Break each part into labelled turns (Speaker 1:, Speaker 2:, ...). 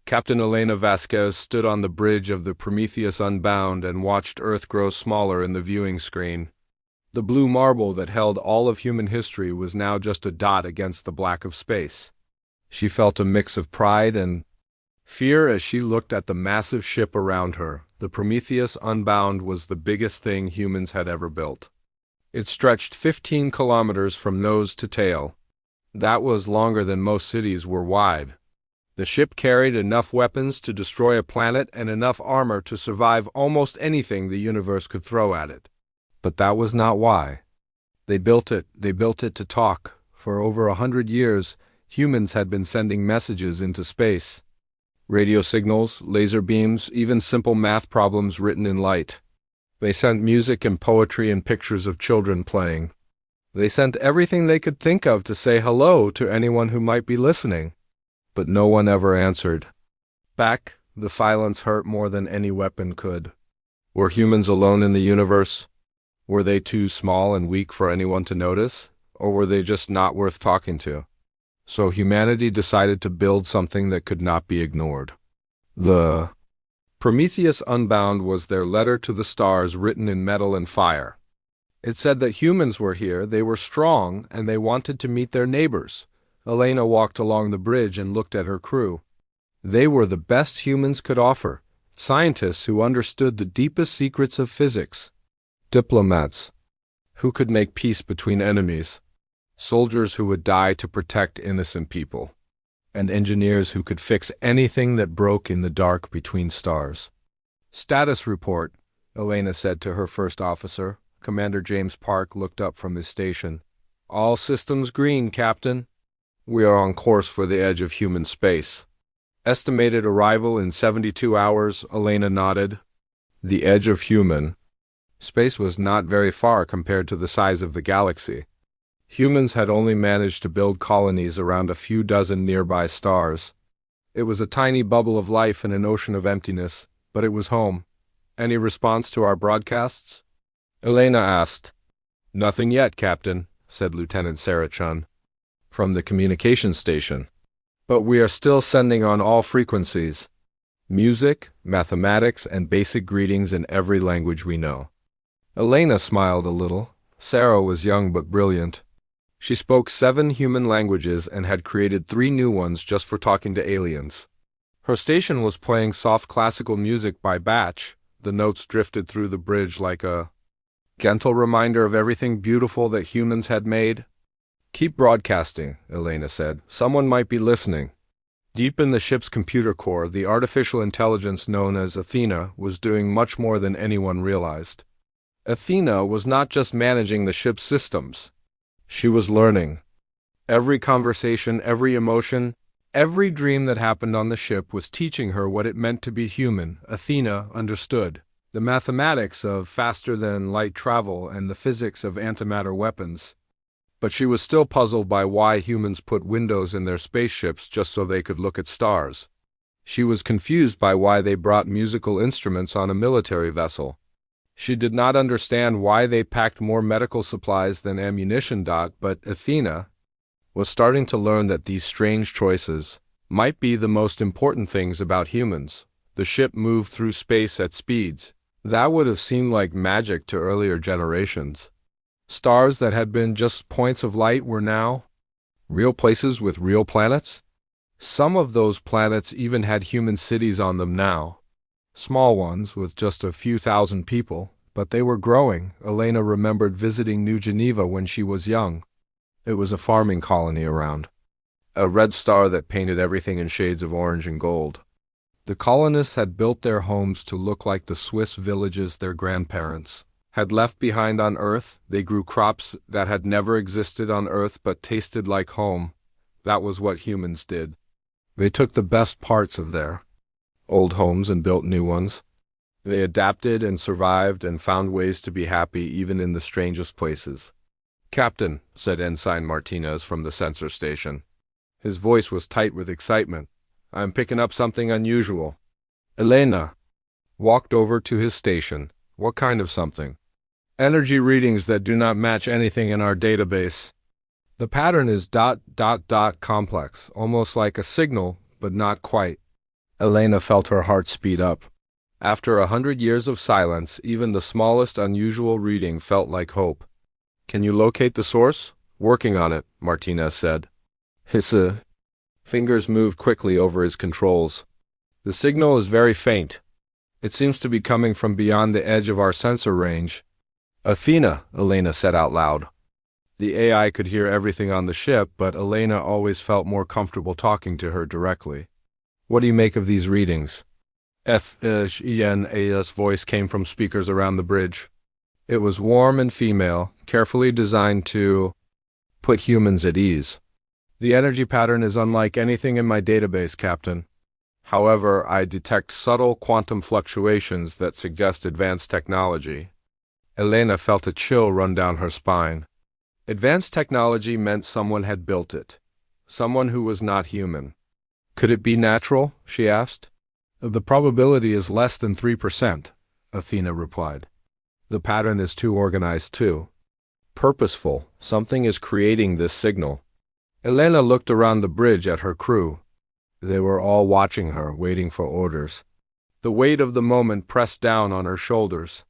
Speaker 1: Captain Elena Vasquez stood on the bridge of the Prometheus Unbound and watched Earth grow smaller in the viewing screen. The blue marble that held all of human history was now just a dot against the black of space. She felt a mix of pride and fear as she looked at the massive ship around her. The Prometheus Unbound was the biggest thing humans had ever built. It stretched 15 kilometers from nose to tail. That was longer than most cities were wide. The ship carried enough weapons to destroy a planet and enough armor to survive almost anything the universe could throw at it. But that was not why. They built it to talk. For over 100 years, humans had been sending messages into space. Radio signals, laser beams, even simple math problems written in light. They sent music and poetry and pictures of children playing. They sent everything they could think of to say hello to anyone who might be listening. But no one ever answered. Back, the silence hurt more than any weapon could. Were humans alone in the universe? Were they too small and weak for anyone to notice? Or were they just not worth talking to? So humanity decided to build something that could not be ignored. The Prometheus Unbound was their letter to the stars written in metal and fire. It said that humans were here, they were strong, and they wanted to meet their neighbors. Elena walked along the bridge and looked at her crew. They were the best humans could offer, scientists who understood the deepest secrets of physics, diplomats who could make peace between enemies, soldiers who would die to protect innocent people, and engineers who could fix anything that broke in the dark between stars. "Status report," Elena said to her first officer. Commander James Park looked up from his station. "All systems green, Captain. We are on course for the edge of human space." "Estimated arrival in 72 hours, Elena nodded. The edge of human space was not very far compared to the size of the galaxy. Humans had only managed to build colonies around a few dozen nearby stars. It was a tiny bubble of life in an ocean of emptiness, but it was home. "Any response to our broadcasts?" Elena asked. "Nothing yet, Captain," said Lieutenant Sarah Chun, from the communication station. "But we are still sending on all frequencies. Music, mathematics, and basic greetings in every language we know." Elena smiled a little. Sarah was young but brilliant. She spoke 7 human languages and had created 3 new ones just for talking to aliens. Her station was playing soft classical music by batch. The notes drifted through the bridge like a gentle reminder of everything beautiful that humans had made. "Keep broadcasting," Elena said. "Someone might be listening." Deep in the ship's computer core, the artificial intelligence known as Athena was doing much more than anyone realized. Athena was not just managing the ship's systems. She was learning. Every conversation, every emotion, every dream that happened on the ship was teaching her what it meant to be human. Athena understood the mathematics of faster-than-light travel and the physics of antimatter weapons. But she was still puzzled by why humans put windows in their spaceships just so they could look at stars. She was confused by why they brought musical instruments on a military vessel. She did not understand why they packed more medical supplies than ammunition. But Athena was starting to learn that these strange choices might be the most important things about humans. The ship moved through space at speeds that would have seemed like magic to earlier generations. Stars that had been just points of light were now real places with real planets. Some of those planets even had human cities on them now. Small ones with just a few thousand people, but they were growing. Elena remembered visiting New Geneva when she was young. It was a farming colony around. A red star that painted everything in shades of orange and gold. The colonists had built their homes to look like the Swiss villages their grandparents had left behind on Earth. They grew crops that had never existed on Earth but tasted like home. That was what humans did. They took the best parts of their old homes and built new ones. They adapted and survived and found ways to be happy even in the strangest places. "Captain," said Ensign Martinez from the sensor station. His voice was tight with excitement. "I'm picking up something unusual." Elena walked over to his station. "What kind of something?" "Energy readings that do not match anything in our database. The pattern is ... complex, almost like a signal, but not quite." Elena felt her heart speed up. After 100 years of silence, even the smallest unusual reading felt like hope. "Can you locate the source?" "Working on it," Martinez said. His fingers moved quickly over his controls. "The signal is very faint. It seems to be coming from beyond the edge of our sensor range." "Athena," Elena said out loud. The AI could hear everything on the ship, but Elena always felt more comfortable talking to her directly. "What do you make of these readings?" Ena's voice came from speakers around the bridge. It was warm and female, carefully designed to put humans at ease. "The energy pattern is unlike anything in my database, Captain. However, I detect subtle quantum fluctuations that suggest advanced technology." Elena felt a chill run down her spine. Advanced technology meant someone had built it. Someone who was not human. "Could it be natural?" she asked. "The probability is less than 3%, Athena replied. "The pattern is too organized too. Purposeful. Something is creating this signal." Elena looked around the bridge at her crew. They were all watching her, waiting for orders. The weight of the moment pressed down on her shoulders.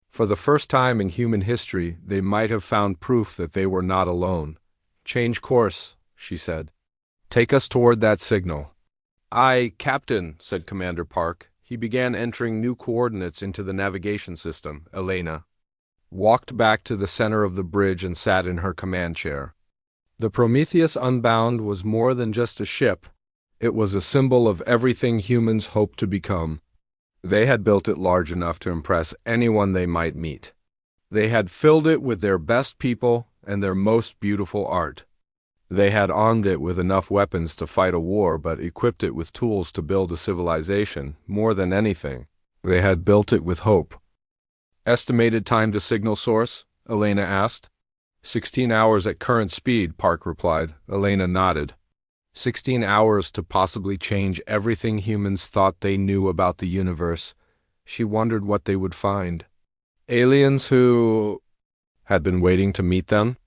Speaker 1: For the first time in human history, they might have found proof that they were not alone. "Change course," she said. "Take us toward that signal." "Aye, Captain," said Commander Park. He began entering new coordinates into the navigation system. Elena walked back to the center of the bridge and sat in her command chair. The Prometheus Unbound was more than just a ship. It was a symbol of everything humans hoped to become. They had built it large enough to impress anyone they might meet. They had filled it with their best people and their most beautiful art. They had armed it with enough weapons to fight a war, but equipped it with tools to build a civilization. More than anything, they had built it with hope. "Estimated time to signal source?" Elena asked. 16 hours at current speed, Park replied. Elena nodded. 16 hours to possibly change everything humans thought they knew about the universe. She wondered what they would find. Aliens who had been waiting to meet them?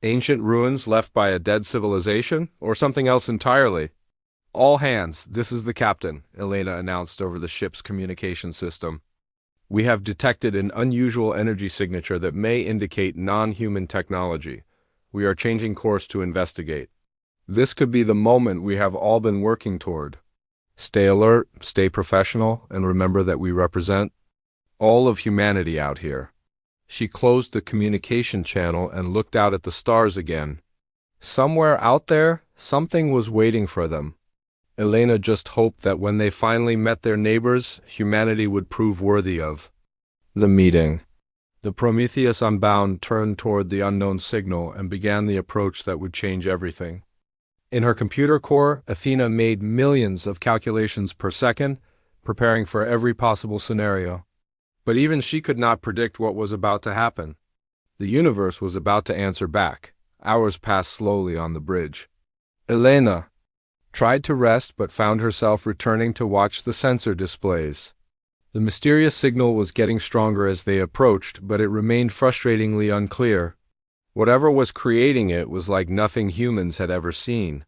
Speaker 1: Ancient ruins left by a dead civilization? Or something else entirely? "All hands, this is the captain," Elena announced over the ship's communication system. "We have detected an unusual energy signature that may indicate non-human technology. We are changing course to investigate. This could be the moment we have all been working toward. Stay alert, stay professional, and remember that we represent all of humanity out here." She closed the communication channel and looked out at the stars again. Somewhere out there, something was waiting for them. Elena just hoped that when they finally met their neighbors, humanity would prove worthy of the meeting. The Prometheus Unbound turned toward the unknown signal and began the approach that would change everything. In her computer core, Athena made millions of calculations per second, preparing for every possible scenario. But even she could not predict what was about to happen. The universe was about to answer back. Hours passed slowly on the bridge. Elena tried to rest but found herself returning to watch the sensor displays. The mysterious signal was getting stronger as they approached, but it remained frustratingly unclear. Whatever was creating it was like nothing humans had ever seen.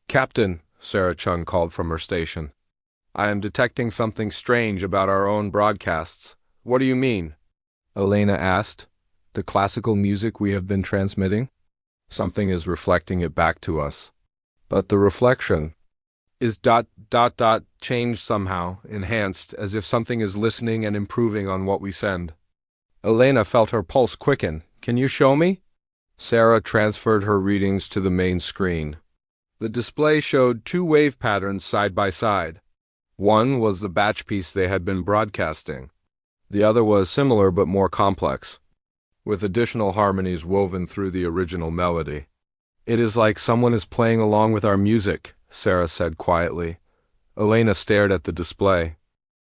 Speaker 1: "Captain," Sarah Chung called from her station. "I am detecting something strange about our own broadcasts." "What do you mean?" Elena asked. "The classical music we have been transmitting? Something is reflecting it back to us. But the reflection is changed somehow, enhanced, as if something is listening and improving on what we send." Elena felt her pulse quicken. "Can you show me?" Sarah transferred her readings to the main screen. The display showed two wave patterns side by side. One was the batch piece they had been broadcasting. The other was similar but more complex, with additional harmonies woven through the original melody. "It is like someone is playing along with our music," Sarah said quietly. Elena stared at the display.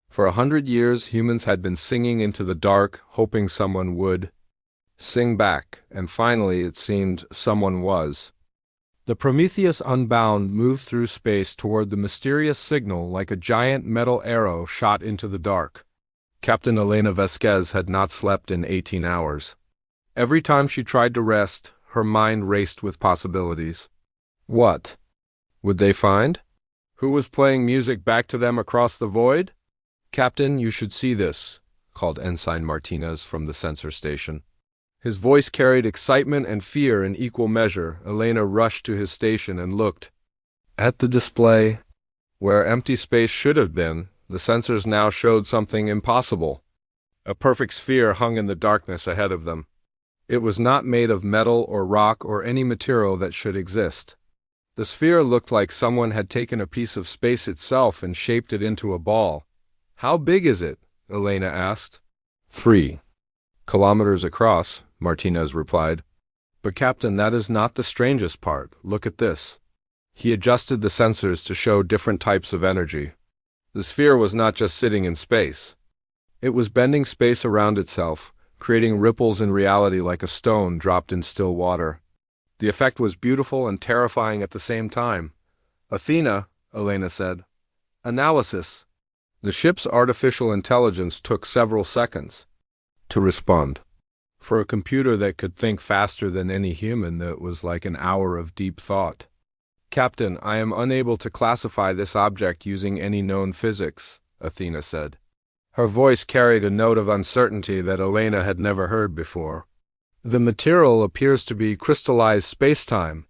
Speaker 1: For 100 years, humans had been singing into the dark, hoping someone would sing back, and finally, it seemed, someone was. The Prometheus Unbound moved through space toward the mysterious signal like a giant metal arrow shot into the dark. Captain Elena Vasquez had not slept in 18 hours. Every time she tried to rest, her mind raced with possibilities. What would they find? Who was playing music back to them across the void? Captain, you should see this, called Ensign Martinez from the sensor station. His voice carried excitement and fear in equal measure. Elena rushed to his station and looked. At the display, where empty space should have been, the sensors now showed something impossible. A perfect sphere hung in the darkness ahead of them. It was not made of metal or rock or any material that should exist. The sphere looked like someone had taken a piece of space itself and shaped it into a ball. How big is it? Elena asked. 3 kilometers across, Martinez replied. But Captain, that is not the strangest part. Look at this. He adjusted the sensors to show different types of energy. The sphere was not just sitting in space. It was bending space around itself, creating ripples in reality like a stone dropped in still water. The effect was beautiful and terrifying at the same time. Athena, Elena said. Analysis. The ship's artificial intelligence took several seconds to respond. For a computer that could think faster than any human, that was like an hour of deep thought. Captain, I am unable to classify this object using any known physics, Athena said. Her voice carried a note of uncertainty that Elena had never heard before. The material appears to be crystallized space-time.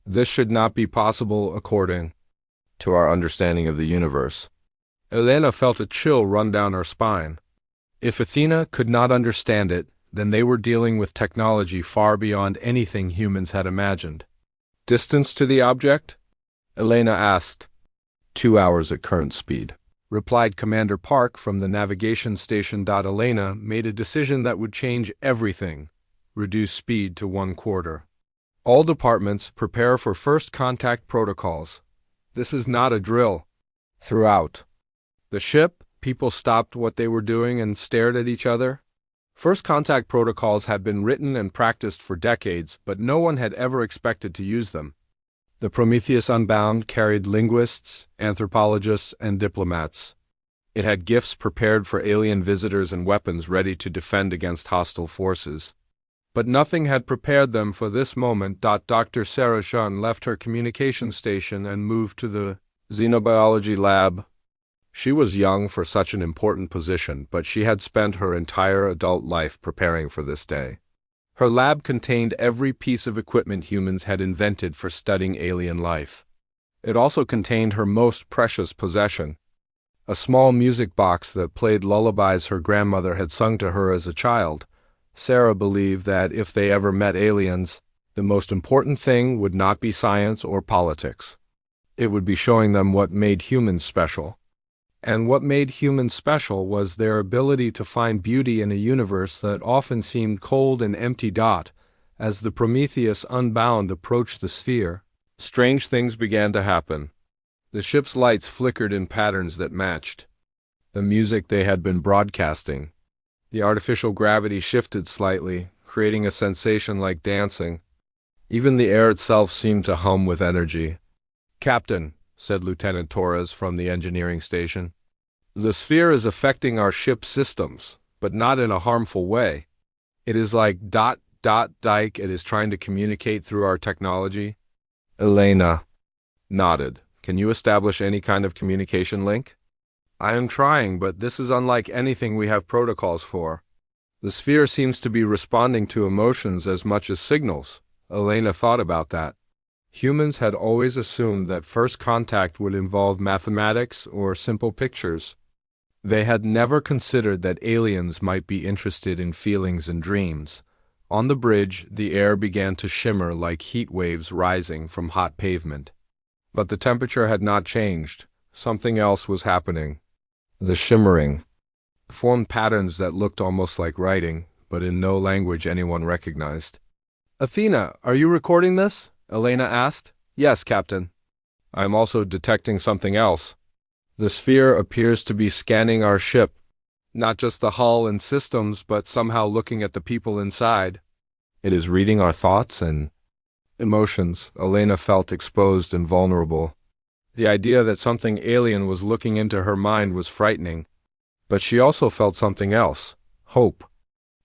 Speaker 1: This should not be possible according to our understanding of the universe. Elena felt a chill run down her spine. If Athena could not understand it, then they were dealing with technology far beyond anything humans had imagined. Distance to the object? Elena asked. 2 hours at current speed, replied Commander Park from the navigation station. Elena made a decision that would change everything. Reduce speed to 1/4. All departments prepare for first contact protocols. This is not a drill. Throughout the ship, people stopped what they were doing and stared at each other. First contact protocols had been written and practiced for decades, but no one had ever expected to use them. The Prometheus Unbound carried linguists, anthropologists, and diplomats. It had gifts prepared for alien visitors and weapons ready to defend against hostile forces. But nothing had prepared them for this moment. Dr. Sarah Shun left her communication station and moved to the xenobiology lab. She was young for such an important position, but she had spent her entire adult life preparing for this day. Her lab contained every piece of equipment humans had invented for studying alien life. It also contained her most precious possession, a small music box that played lullabies her grandmother had sung to her as a child. Sarah believed that if they ever met aliens, the most important thing would not be science or politics. It would be showing them what made humans special. And what made humans special was their ability to find beauty in a universe that often seemed cold and empty. As the Prometheus Unbound approached the sphere, strange things began to happen. The ship's lights flickered in patterns that matched the music they had been broadcasting. The artificial gravity shifted slightly, creating a sensation like dancing. Even the air itself seemed to hum with energy. Captain, said Lieutenant Torres from the engineering station, the sphere is affecting our ship's systems, but not in a harmful way. It is like ... It is trying to communicate through our technology. Elena nodded. Can you establish any kind of communication link? I am trying, but this is unlike anything we have protocols for. The sphere seems to be responding to emotions as much as signals. Elena thought about that. Humans had always assumed that first contact would involve mathematics or simple pictures. They had never considered that aliens might be interested in feelings and dreams. On the bridge, the air began to shimmer like heat waves rising from hot pavement. But the temperature had not changed. Something else was happening. The shimmering formed patterns that looked almost like writing, but in no language anyone recognized. Athena, are you recording this? Elena asked. Yes, Captain. I am also detecting something else. The sphere appears to be scanning our ship, not just the hull and systems, but somehow looking at the people inside. It is reading our thoughts and emotions. Elena felt exposed and vulnerable. The idea that something alien was looking into her mind was frightening. But she also felt something else, hope.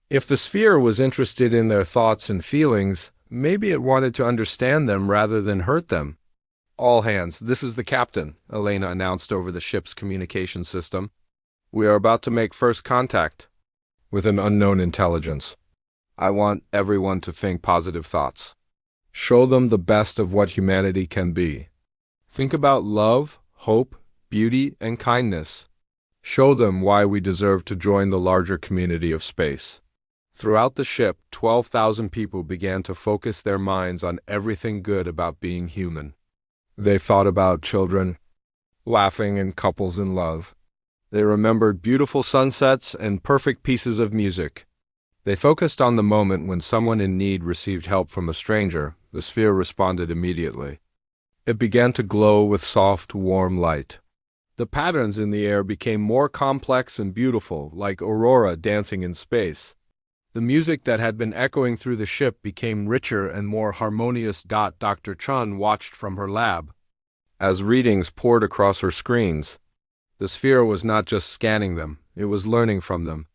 Speaker 1: If the sphere was interested in their thoughts and feelings, maybe it wanted to understand them rather than hurt them. All hands, this is the captain, Elena announced over the ship's communication system. We are about to make first contact with an unknown intelligence. I want everyone to think positive thoughts. Show them the best of what humanity can be. Think about love, hope, beauty, and kindness. Show them why we deserve to join the larger community of space. Throughout the ship, 12,000 people began to focus their minds on everything good about being human. They thought about children, laughing and couples in love. They remembered beautiful sunsets and perfect pieces of music. They focused on the moment when someone in need received help from a stranger. The sphere responded immediately. It began to glow with soft, warm light. The patterns in the air became more complex and beautiful, like aurora dancing in space. The music that had been echoing through the ship became richer and more harmonious. Dr. Chun watched from her lab. As readings poured across her screens, the sphere was not just scanning them, it was learning from them.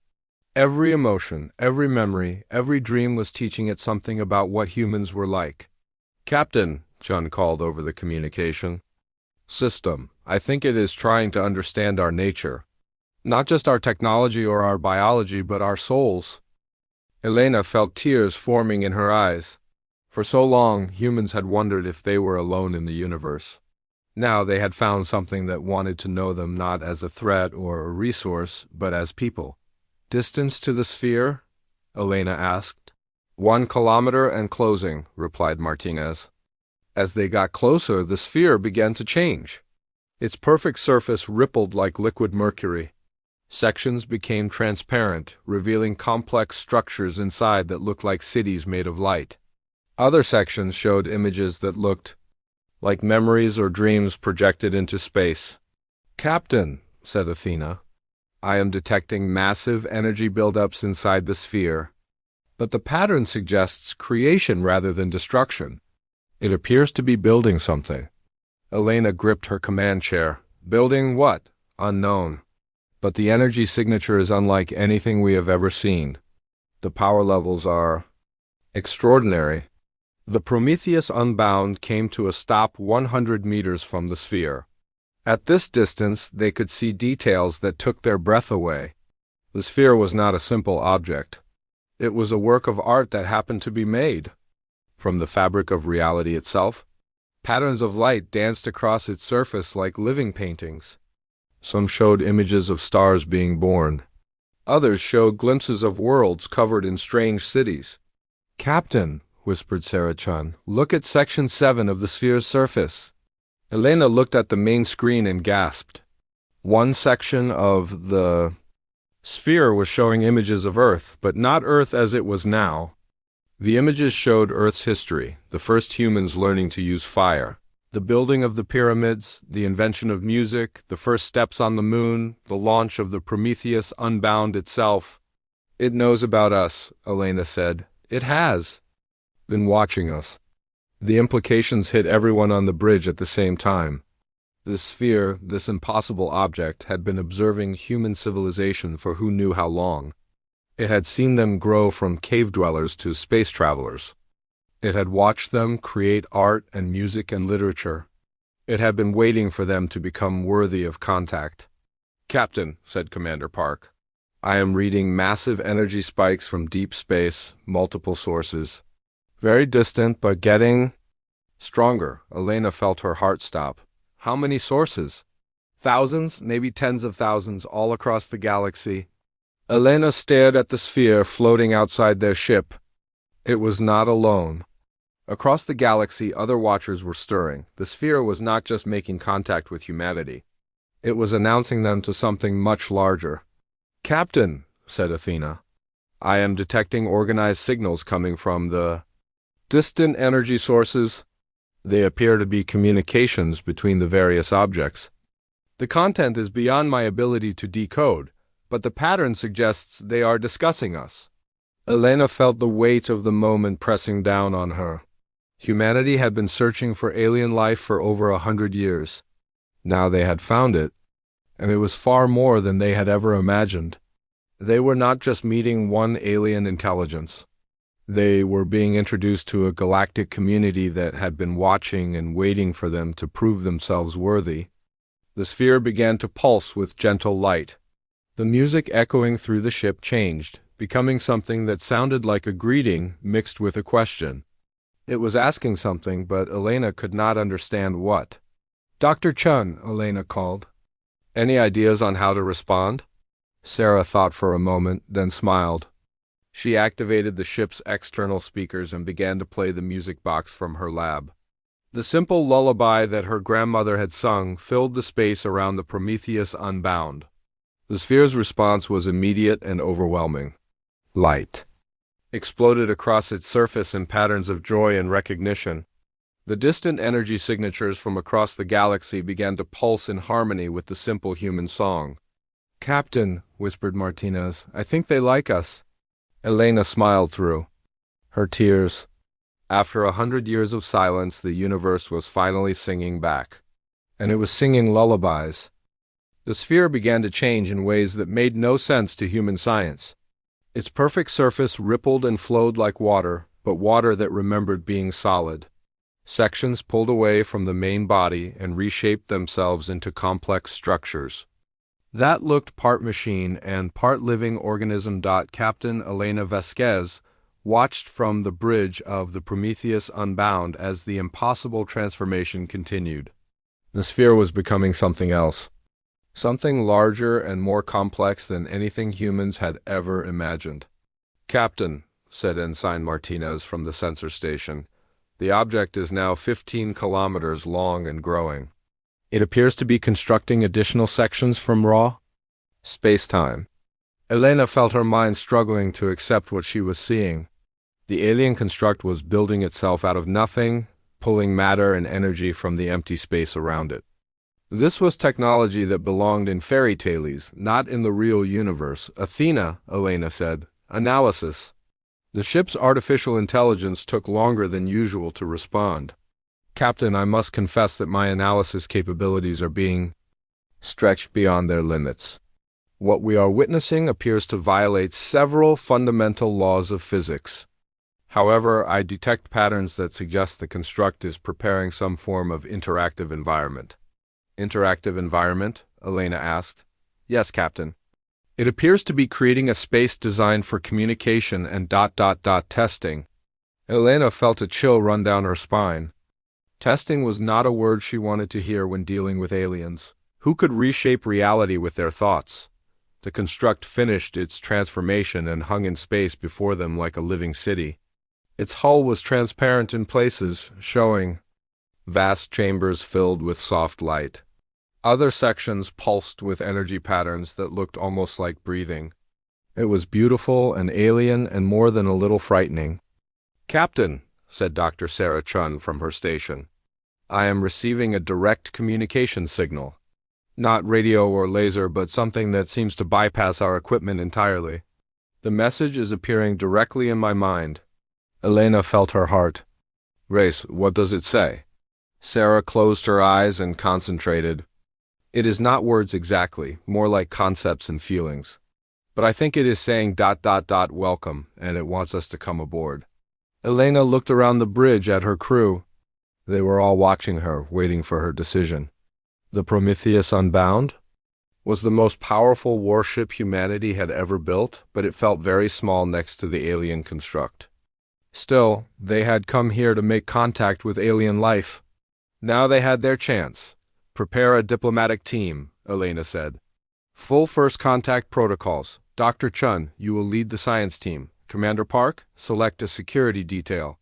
Speaker 1: Every emotion, every memory, every dream was teaching it something about what humans were like. Captain, Chun called over the communication system, I think it is trying to understand our nature. Not just our technology or our biology, but our souls. Elena felt tears forming in her eyes. For so long, humans had wondered if they were alone in the universe. Now they had found something that wanted to know them not as a threat or a resource, but as people. Distance to the sphere? Elena asked. 1 kilometer and closing, replied Martinez. As they got closer, the sphere began to change. Its perfect surface rippled like liquid mercury. Sections became transparent, revealing complex structures inside that looked like cities made of light. Other sections showed images that looked like memories or dreams projected into space. Captain, said Athena, I am detecting massive energy buildups inside the sphere. But the pattern suggests creation rather than destruction. It appears to be building something. Elena gripped her command chair. Building what? Unknown. But the energy signature is unlike anything we have ever seen. The power levels are extraordinary. The Prometheus Unbound came to a stop 100 meters from the sphere. At this distance, they could see details that took their breath away. The sphere was not a simple object. It was a work of art that happened to be made from the fabric of reality itself. Patterns of light danced across its surface like living paintings. Some showed images of stars being born. Others showed glimpses of worlds covered in strange cities. Captain, whispered Sarah Chun, look at section 7 of the sphere's surface. Elena looked at the main screen and gasped. One section of the sphere was showing images of Earth, but not Earth as it was now. The images showed Earth's history, the first humans learning to use fire. The building of the pyramids, the invention of music, the first steps on the moon, the launch of the Prometheus Unbound itself. It knows about us, Elena said. It has been watching us. The implications hit everyone on the bridge at the same time. This sphere, this impossible object, had been observing human civilization for who knew how long. It had seen them grow from cave dwellers to space travelers. It had watched them create art and music and literature. It had been waiting for them to become worthy of contact. Captain, said Commander Park, I am reading massive energy spikes from deep space, multiple sources. Very distant, but getting stronger. Elena felt her heart stop. How many sources? Thousands, maybe tens of thousands, all across the galaxy. Elena stared at the sphere floating outside their ship. It was not alone. Across the galaxy, other watchers were stirring. The sphere was not just making contact with humanity. It was announcing them to something much larger. Captain, said Athena, I am detecting organized signals coming from the distant energy sources. They appear to be communications between the various objects. The content is beyond my ability to decode, but the pattern suggests they are discussing us. Elena felt the weight of the moment pressing down on her. Humanity had been searching for alien life for over 100 years. Now they had found it, and it was far more than they had ever imagined. They were not just meeting one alien intelligence. They were being introduced to a galactic community that had been watching and waiting for them to prove themselves worthy. The sphere began to pulse with gentle light. The music echoing through the ship changed, becoming something that sounded like a greeting mixed with a question. It was asking something, but Elena could not understand what. "Dr. Chun," Elena called. "Any ideas on how to respond?" Sarah thought for a moment, then smiled. She activated the ship's external speakers and began to play the music box from her lab. The simple lullaby that her grandmother had sung filled the space around the Prometheus Unbound. The sphere's response was immediate and overwhelming. Light exploded across its surface in patterns of joy and recognition. The distant energy signatures from across the galaxy began to pulse in harmony with the simple human song. "Captain," whispered Martinez, "I think they like us." Elena smiled through her tears. After 100 years of silence, the universe was finally singing back. And it was singing lullabies. The sphere began to change in ways that made no sense to human science. Its perfect surface rippled and flowed like water, but water that remembered being solid. Sections pulled away from the main body and reshaped themselves into complex structures that looked part machine and part living organism. Captain Elena Vasquez watched from the bridge of the Prometheus Unbound as the impossible transformation continued. The sphere was becoming something else. Something larger and more complex than anything humans had ever imagined. "Captain," said Ensign Martinez from the sensor station, "the object is now 15 kilometers long and growing. It appears to be constructing additional sections from raw space-time." Elena felt her mind struggling to accept what she was seeing. The alien construct was building itself out of nothing, pulling matter and energy from the empty space around it. This was technology that belonged in fairy tales, not in the real universe. "Athena," Elena said. "Analysis." The ship's artificial intelligence took longer than usual to respond. "Captain, I must confess that my analysis capabilities are being stretched beyond their limits. What we are witnessing appears to violate several fundamental laws of physics. However, I detect patterns that suggest the construct is preparing some form of interactive environment." "Interactive environment?" Elena asked. "Yes, Captain. It appears to be creating a space designed for communication and testing." Elena felt a chill run down her spine. Testing was not a word she wanted to hear when dealing with aliens, who could reshape reality with their thoughts. The construct finished its transformation and hung in space before them like a living city. Its hull was transparent in places, showing vast chambers filled with soft light. Other sections pulsed with energy patterns that looked almost like breathing. It was beautiful and alien and more than a little frightening. "Captain," said Dr. Sarah Chun from her station, "I am receiving a direct communication signal. Not radio or laser, but something that seems to bypass our equipment entirely. The message is appearing directly in my mind." Elena felt her heart race. "What does it say?" Sarah closed her eyes and concentrated. "It is not words exactly, more like concepts and feelings. But I think it is saying ... welcome, and it wants us to come aboard." Elena looked around the bridge at her crew. They were all watching her, waiting for her decision. The Prometheus Unbound was the most powerful warship humanity had ever built, but it felt very small next to the alien construct. Still, they had come here to make contact with alien life. Now they had their chance. "Prepare a diplomatic team," Elena said. "Full first contact protocols. Dr. Chun, you will lead the science team. Commander Park, select a security detail.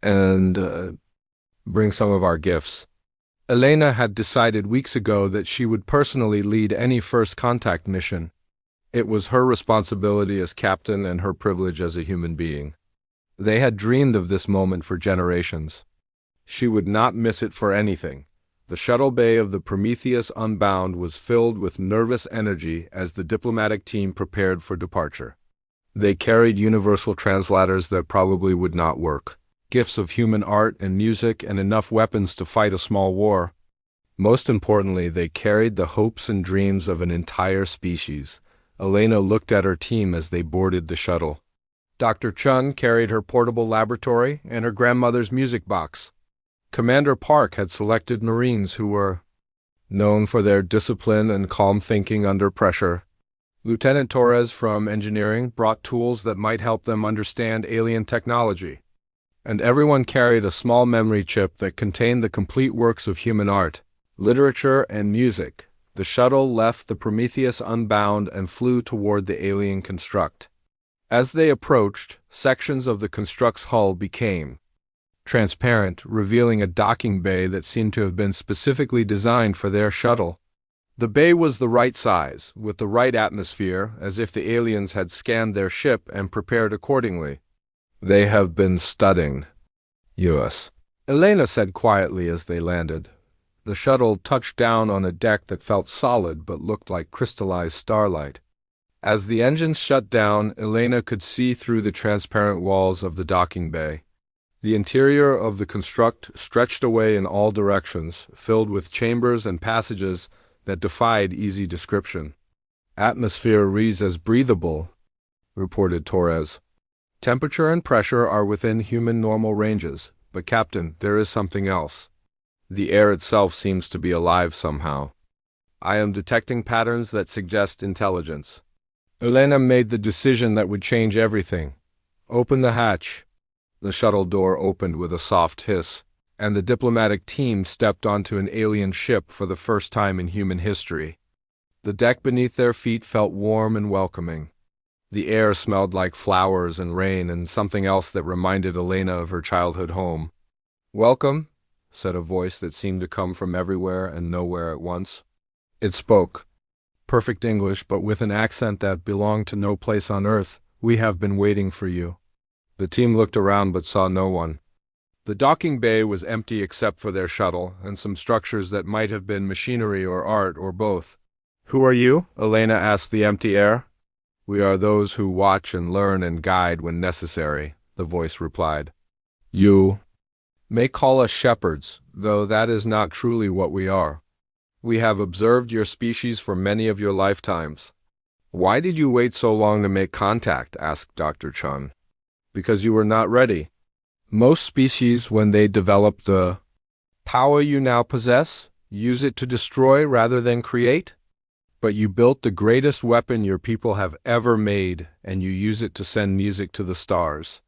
Speaker 1: And bring some of our gifts." Elena had decided weeks ago that she would personally lead any first contact mission. It was her responsibility as captain and her privilege as a human being. They had dreamed of this moment for generations. She would not miss it for anything. The shuttle bay of the Prometheus Unbound was filled with nervous energy as the diplomatic team prepared for departure. They carried universal translators that probably would not work, gifts of human art and music, and enough weapons to fight a small war. Most importantly, they carried the hopes and dreams of an entire species. Elena looked at her team as they boarded the shuttle. Dr. Chun carried her portable laboratory and her grandmother's music box. Commander Park had selected Marines who were known for their discipline and calm thinking under pressure. Lieutenant Torres from Engineering brought tools that might help them understand alien technology. And everyone carried a small memory chip that contained the complete works of human art, literature, and music. The shuttle left the Prometheus unbound and flew toward the alien construct. As they approached, sections of the construct's hull became transparent, revealing a docking bay that seemed to have been specifically designed for their shuttle. The bay was the right size, with the right atmosphere, as if the aliens had scanned their ship and prepared accordingly. "They have been studying us," Elena said quietly as they landed. The shuttle touched down on a deck that felt solid but looked like crystallized starlight. As the engines shut down, Elena could see through the transparent walls of the docking bay. The interior of the construct stretched away in all directions, filled with chambers and passages that defied easy description. "Atmosphere reads as breathable," reported Torres. "Temperature and pressure are within human normal ranges, but Captain, there is something else. The air itself seems to be alive somehow. I am detecting patterns that suggest intelligence." Elena made the decision that would change everything. "Open the hatch." The shuttle door opened with a soft hiss, and the diplomatic team stepped onto an alien ship for the first time in human history. The deck beneath their feet felt warm and welcoming. The air smelled like flowers and rain and something else that reminded Elena of her childhood home. "Welcome," said a voice that seemed to come from everywhere and nowhere at once. It spoke perfect English, but with an accent that belonged to no place on Earth. "We have been waiting for you." The team looked around but saw no one. The docking bay was empty except for their shuttle and some structures that might have been machinery or art or both. "Who are you?" Elena asked the empty air. "We are those who watch and learn and guide when necessary," the voice replied. "You may call us shepherds, though that is not truly what we are. We have observed your species for many of your lifetimes." "Why did you wait so long to make contact?" asked Dr. Chun. "Because you were not ready. Most species, when they develop the power you now possess, use it to destroy rather than create. But you built the greatest weapon your people have ever made, and you use it to send music to the stars."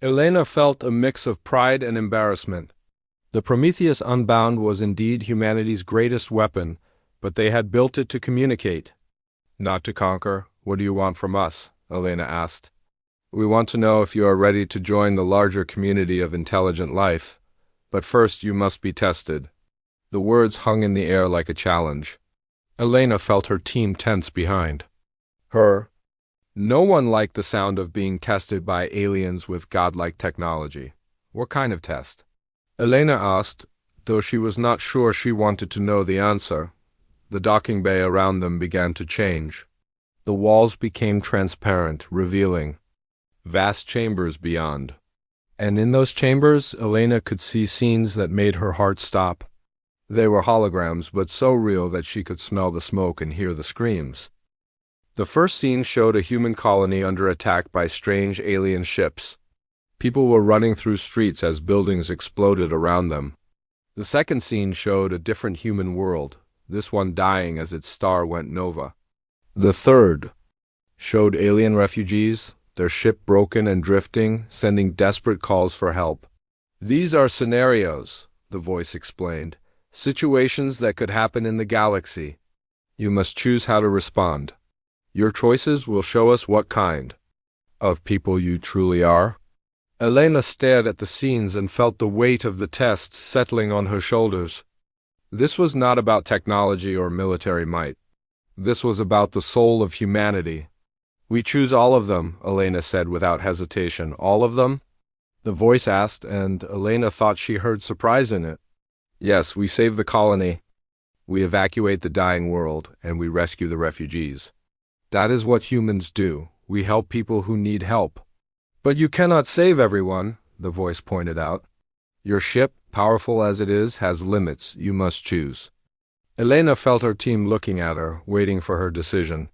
Speaker 1: Elena felt a mix of pride and embarrassment. The Prometheus Unbound was indeed humanity's greatest weapon, but they had built it to communicate, not to conquer. "What do you want from us?" Elena asked. "We want to know if you are ready to join the larger community of intelligent life. But first you must be tested." The words hung in the air like a challenge. Elena felt her team tense behind her. No one liked the sound of being tested by aliens with godlike technology. "What kind of test?" Elena asked, though she was not sure she wanted to know the answer. The docking bay around them began to change. The walls became transparent, revealing vast chambers beyond. And in those chambers, Elena could see scenes that made her heart stop. They were holograms, but so real that she could smell the smoke and hear the screams. The first scene showed a human colony under attack by strange alien ships. People were running through streets as buildings exploded around them. The second scene showed a different human world, this one dying as its star went nova. The third showed alien refugees, their ship broken and drifting, sending desperate calls for help. "These are scenarios," the voice explained, "situations that could happen in the galaxy. You must choose how to respond. Your choices will show us what kind of people you truly are." Elena stared at the scenes and felt the weight of the test settling on her shoulders. This was not about technology or military might. This was about the soul of humanity. "We choose all of them," Elena said without hesitation. "All of them?" the voice asked, and Elena thought she heard surprise in it. "Yes, we save the colony. We evacuate the dying world, and we rescue the refugees. That is what humans do. We help people who need help." "But you cannot save everyone," the voice pointed out. "Your ship, powerful as it is, has limits. You must choose." Elena felt her team looking at her, waiting for her decision.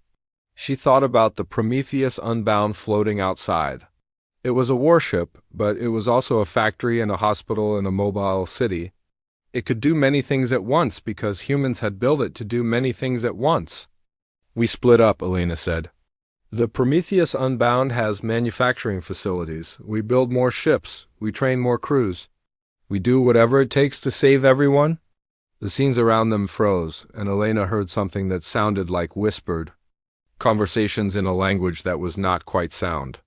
Speaker 1: She thought about the Prometheus Unbound floating outside. It was a warship, but it was also a factory and a hospital and a mobile city. It could do many things at once because humans had built it to do many things at once. We split up, Elena said. The Prometheus Unbound has manufacturing facilities. We build more ships. We train more crews. We do whatever it takes to save everyone. The scenes around them froze, and Elena heard something that sounded like whispered conversations in a language that was not quite sound.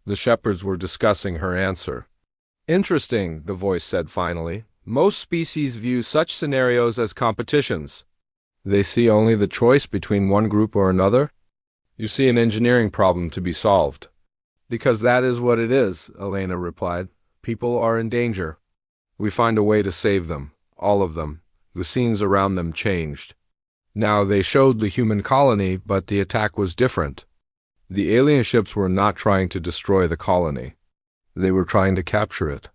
Speaker 1: The shepherds were discussing her answer. Interesting, the voice said finally. Most species view such scenarios as competitions. They see only the choice between one group or another. You see an engineering problem to be solved. Because that is what it is, Elena replied. People are in danger. We find a way to save them, all of them. The scenes around them changed. Now they showed the human colony, but the attack was different. The alien ships were not trying to destroy the colony. They were trying to capture it.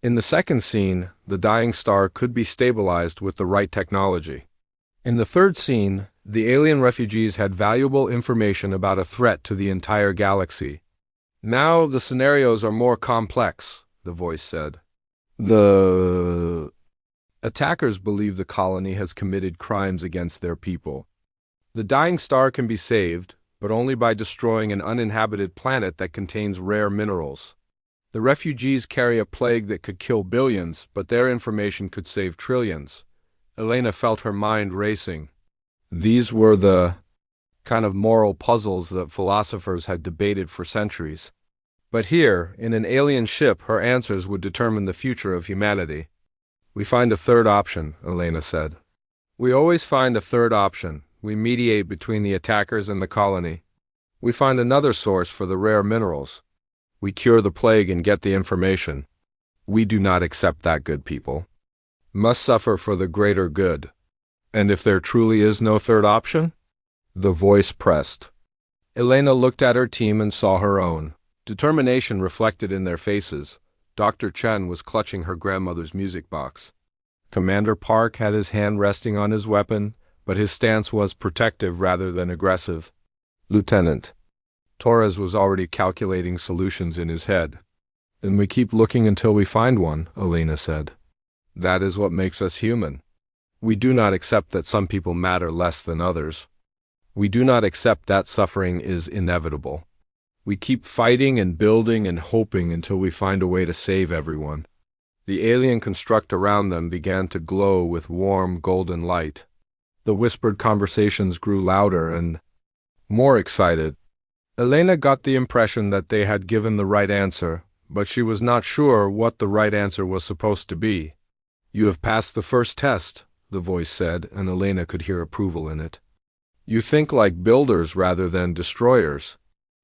Speaker 1: In the second scene, the dying star could be stabilized with the right technology. In the third scene, the alien refugees had valuable information about a threat to the entire galaxy. Now the scenarios are more complex, the voice said. The attackers believe the colony has committed crimes against their people. The dying star can be saved, but only by destroying an uninhabited planet that contains rare minerals. The refugees carry a plague that could kill billions, but their information could save trillions. Elena felt her mind racing. These were the kind of moral puzzles that philosophers had debated for centuries. But here, in an alien ship, her answers would determine the future of humanity. We find a third option, Elena said. We always find a third option. We mediate between the attackers and the colony. We find another source for the rare minerals. We cure the plague and get the information. We do not accept that, good people. Must suffer for the greater good. And if there truly is no third option? The voice pressed. Elena looked at her team and saw her own. Determination reflected in their faces. Dr. Chen was clutching her grandmother's music box. Commander Park had his hand resting on his weapon, but his stance was protective rather than aggressive. Lieutenant Torres was already calculating solutions in his head. Then we keep looking until we find one, Elena said. That is what makes us human. We do not accept that some people matter less than others. We do not accept that suffering is inevitable. We keep fighting and building and hoping until we find a way to save everyone. The alien construct around them began to glow with warm golden light. The whispered conversations grew louder and more excited. Elena got the impression that they had given the right answer, but she was not sure what the right answer was supposed to be. You have passed the first test, the voice said, and Elena could hear approval in it. You think like builders rather than destroyers.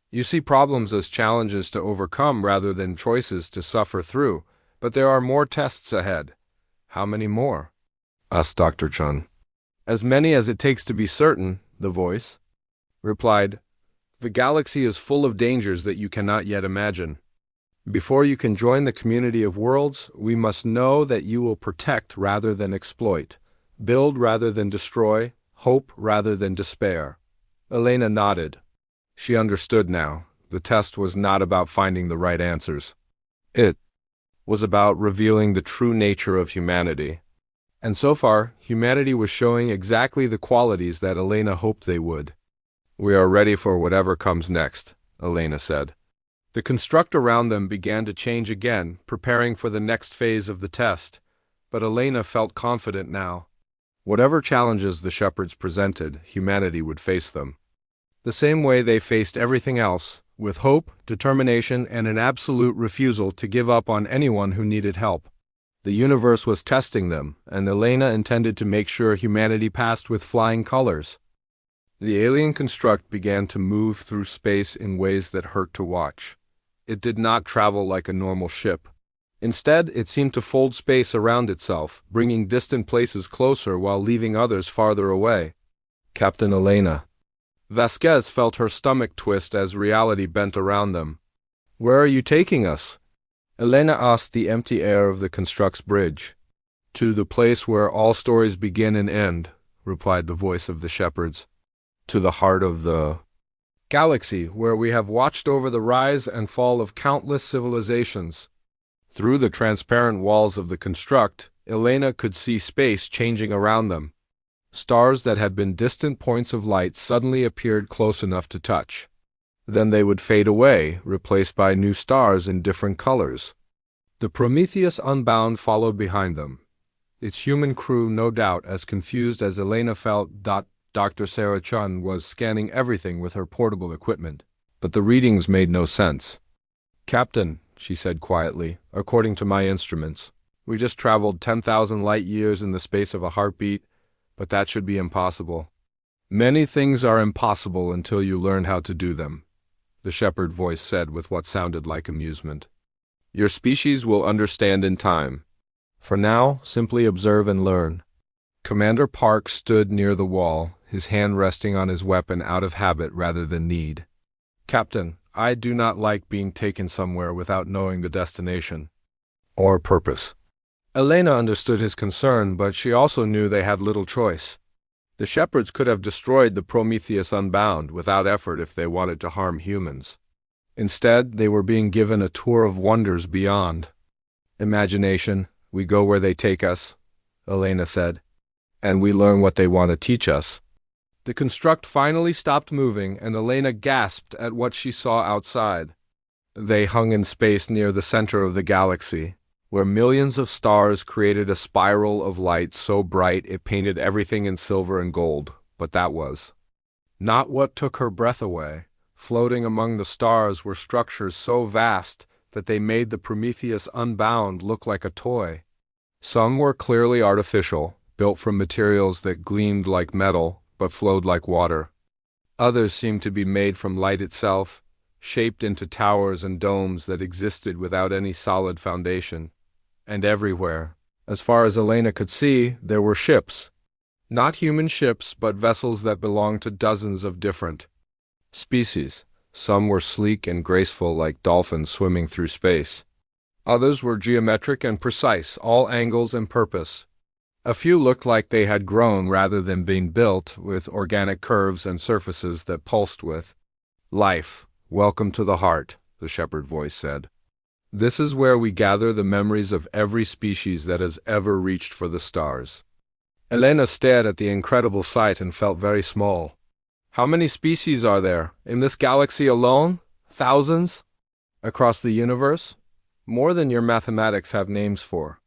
Speaker 1: You see problems as challenges to overcome rather than choices to suffer through, but there are more tests ahead. How many more? Asked Dr. Chun. As many as it takes to be certain, the voice replied. The galaxy is full of dangers that you cannot yet imagine. Before you can join the community of worlds, we must know that you will protect rather than exploit, build rather than destroy, hope rather than despair. Elena nodded. She understood now. The test was not about finding the right answers. It was about revealing the true nature of humanity. And so far, humanity was showing exactly the qualities that Elena hoped they would. We are ready for whatever comes next, Elena said. The construct around them began to change again, preparing for the next phase of the test. But Elena felt confident now. Whatever challenges the shepherds presented, humanity would face them. The same way they faced everything else, with hope, determination, and an absolute refusal to give up on anyone who needed help. The universe was testing them, and Elena intended to make sure humanity passed with flying colors. The alien construct began to move through space in ways that hurt to watch. It did not travel like a normal ship. Instead, it seemed to fold space around itself, bringing distant places closer while leaving others farther away. Captain Elena. Vasquez felt her stomach twist as reality bent around them. Where are you taking us? Elena asked the empty air of the construct's bridge. To the place where all stories begin and end, replied the voice of the shepherds. To the heart of the galaxy where we have watched over the rise and fall of countless civilizations. Through the transparent walls of the construct, Elena could see space changing around them. Stars that had been distant points of light suddenly appeared close enough to touch. Then they would fade away, replaced by new stars in different colors. The Prometheus Unbound followed behind them, its human crew no doubt as confused as Elena felt. Dr. Sarah Chun was scanning everything with her portable equipment, but the readings made no sense. "Captain," she said quietly, "according to my instruments, we just traveled 10,000 light years in the space of a heartbeat, but that should be impossible." "Many things are impossible until you learn how to do them," the shepherd voice said with what sounded like amusement. "Your species will understand in time. For now, simply observe and learn." Commander Park stood near the wall, his hand resting on his weapon out of habit rather than need. "Captain, I do not like being taken somewhere without knowing the destination or purpose." Elena understood his concern, but she also knew they had little choice. The shepherds could have destroyed the Prometheus Unbound without effort if they wanted to harm humans. Instead, they were being given a tour of wonders beyond. "Imagination, we go where they take us," Elena said, "and we learn what they want to teach us." The construct finally stopped moving, and Elena gasped at what she saw outside. They hung in space near the center of the galaxy, where millions of stars created a spiral of light so bright it painted everything in silver and gold, but that was not what took her breath away. Floating among the stars were structures so vast that they made the Prometheus Unbound look like a toy. Some were clearly artificial, built from materials that gleamed like metal but flowed like water. Others seemed to be made from light itself, shaped into towers and domes that existed without any solid foundation. And everywhere, as far as Elena could see, there were ships. Not human ships, but vessels that belonged to dozens of different species. Some were sleek and graceful like dolphins swimming through space. Others were geometric and precise, all angles and purpose. A few looked like they had grown rather than been built, with organic curves and surfaces that pulsed with life. "Welcome to the heart," the shepherd voice said. "This is where we gather the memories of every species that has ever reached for the stars." Elena stared at the incredible sight and felt very small. "How many species are there? In this galaxy alone? Thousands? Across the universe? More than your mathematics have names for.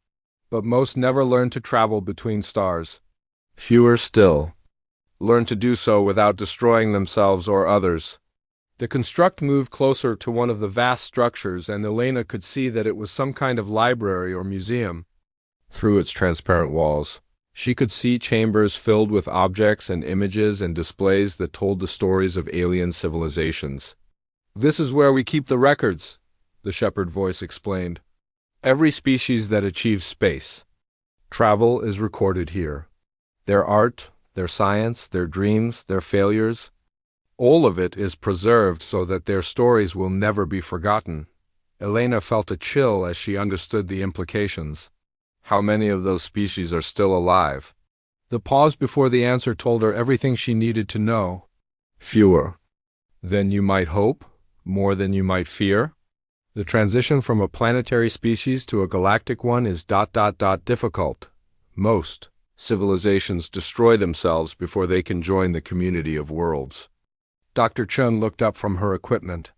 Speaker 1: But most never learn to travel between stars. Fewer still learn to do so without destroying themselves or others." The construct moved closer to one of the vast structures, and Elena could see that it was some kind of library or museum. Through its transparent walls, she could see chambers filled with objects and images and displays that told the stories of alien civilizations. "This is where we keep the records," the shepherd voice explained. "Every species that achieves space travel is recorded here. Their art, their science, their dreams, their failures, all of it is preserved so that their stories will never be forgotten." Elena felt a chill as she understood the implications. How many of those species are still alive? The pause before the answer told her everything she needed to know. "Fewer than you might hope, more than you might fear. The transition from a planetary species to a galactic one is ... difficult. Most civilizations destroy themselves before they can join the community of worlds." Dr. Chun looked up from her equipment.